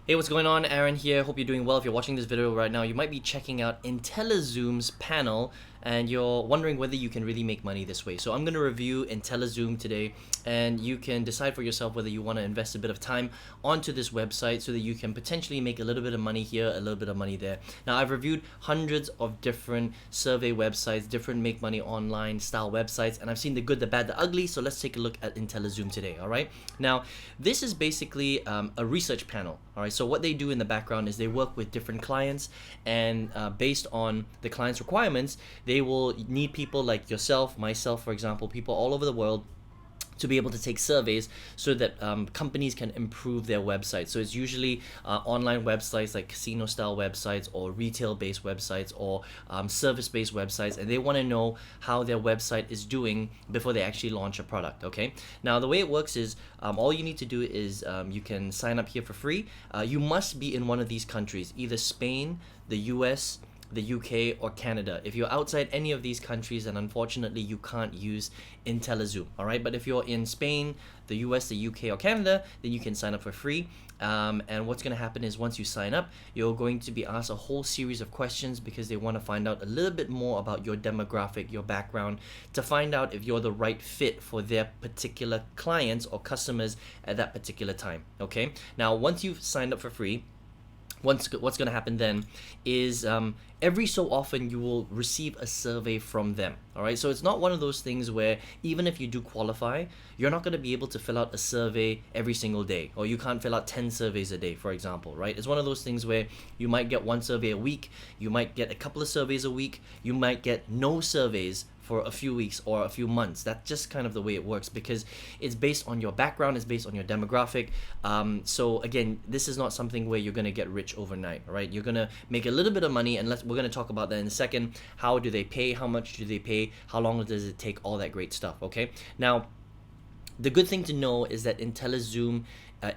Hey, what's going on? Aaron here. Hope you're doing well. If you're watching this video right now, you might be checking out Intellizoom's panel and you're wondering whether you can really make money this way. So I'm going to review Intellizoom today, and you can decide for yourself whether you want to invest a bit of time onto this website so that you can potentially make a little bit of money here, a little bit of money there. Now, I've reviewed hundreds of different survey websites, different make money online style websites, and I've seen the good, the bad, the ugly. So let's take a look at Intellizoom today. All right. Now, this is basically a research panel. All right. So what they do in the background is they work with different clients, and based on the client's requirements, they will need people like yourself, myself, for example, people all over the world to be able to take surveys so that companies can improve their websites. So it's usually online websites like casino style websites or retail based websites or service based websites, and they want to know how their website is doing before they actually launch a product. Okay, now the way it works is all you need to do is you can sign up here for free. You must be in one of these countries, either Spain, the US, the UK, or Canada. If you're outside any of these countries, then unfortunately you can't use Intellizoom. All right, but if you're in Spain, the US, the UK, or Canada, then you can sign up for free. And what's going to happen is once you sign up, you're going to be asked a whole series of questions because they want to find out a little bit more about your demographic, your background, to find out if you're the right fit for their particular clients or customers at that particular time. Okay, now once you've signed up for free, what's going to happen then is every so often you will receive a survey from them. All right, so it's not one of those things where even if you do qualify, you're not going to be able to fill out a survey every single day, or you can't fill out 10 surveys a day, for example, right? It's one of those things where you might get one survey a week, you might get a couple of surveys a week, you might get no surveys for a few weeks or a few months. That's just kind of the way it works because it's based on your background, it's based on your demographic. So again, this is not something where you're gonna get rich overnight, right? You're gonna make a little bit of money, and we're gonna talk about that in a second. How do they pay? How much do they pay? How long does it take? All that great stuff, okay? Now, the good thing to know is that Intellizoom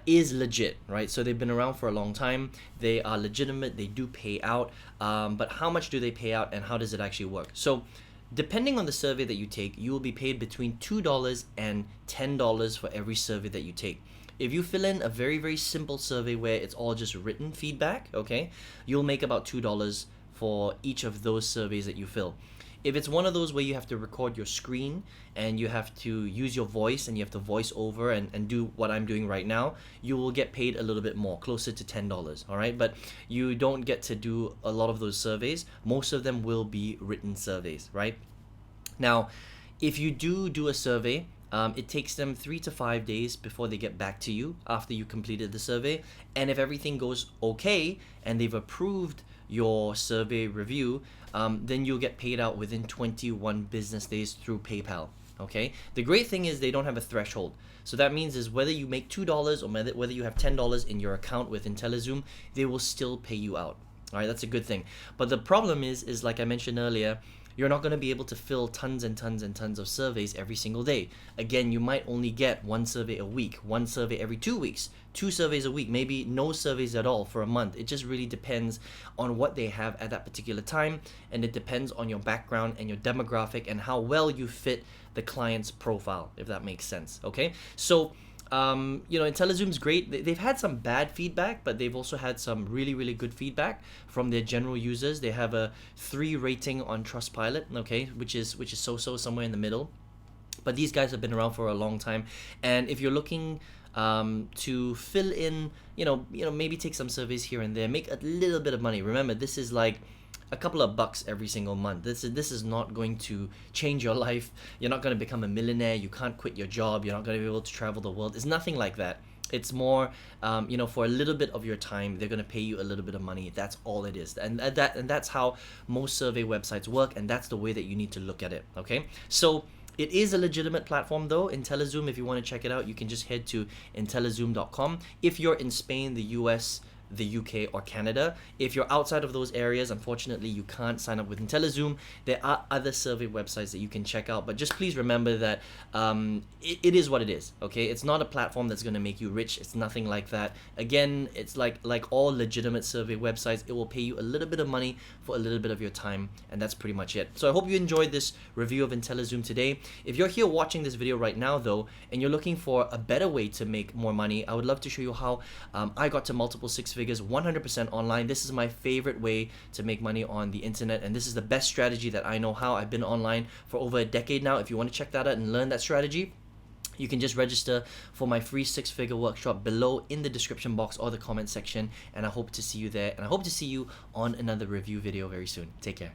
is legit, right? So they've been around for a long time. They are legitimate. They do pay out. But how much do they pay out, and how does it actually work? So depending on the survey that you take, you will be paid between $2 and $10 for every survey that you take. If you fill in a very, very simple survey where it's all just written feedback, okay, you'll make about $2 for each of those surveys that you fill. If it's one of those where you have to record your screen and you have to use your voice and you have to voice over and do what I'm doing right now, you will get paid a little bit more, closer to $10, all right? But you don't get to do a lot of those surveys. Most of them will be written surveys, right? Now, if you do a survey, it takes them 3 to 5 days before they get back to you after you completed the survey. And if everything goes okay and they've approved your survey review, then you'll get paid out within 21 business days through PayPal. Okay. The great thing is they don't have a threshold. So that means is whether you make $2 or whether you have $10 in your account with Intellizoom, they will still pay you out. All right, that's a good thing. But the problem is like I mentioned earlier, you're not going to be able to fill tons and tons and tons of surveys every single day. Again, you might only get one survey a week, one survey every 2 weeks, 2 surveys a week, maybe no surveys at all for a month. It just really depends on what they have at that particular time, and it depends on your background and your demographic and how well you fit the client's profile, if that makes sense. Okay, so Intellizoom's great. They've had some bad feedback, but they've also had some really, really good feedback from their general users. They have a 3 rating on Trustpilot, okay, which is so somewhere in the middle. But these guys have been around for a long time, and if you're looking to fill in, maybe take some surveys here and there, make a little bit of money. Remember, this is like a couple of bucks every single month. This is not going to change your life. You're not going to become a millionaire. You can't quit your job. You're not going to be able to travel the world. It's nothing like that. It's more, for a little bit of your time, they're going to pay you a little bit of money. That's all it is. And that's how most survey websites work, and that's the way that you need to look at it, okay? So it is a legitimate platform though, Intellizoom. If you want to check it out, you can just head to intellizoom.com. If you're in Spain, the US, the UK, or Canada. If you're outside of those areas, unfortunately you can't sign up with Intellizoom. There are other survey websites that you can check out, but just please remember that it is what it is, okay? It's not a platform that's going to make you rich. It's nothing like that. Again, it's like all legitimate survey websites, it will pay you a little bit of money for a little bit of your time, and that's pretty much it. So I hope you enjoyed this review of Intellizoom today. If you're here watching this video right now though, and you're looking for a better way to make more money, I would love to show you how I got to multiple 6 figures 100% online. This is my favorite way to make money on the internet, and this is the best strategy that I know how. I've been online for over a decade now. If you want to check that out and learn that strategy, you can just register for my free 6-figure workshop below in the description box or the comment section, and I hope to see you there, and I hope to see you on another review video very soon. Take care.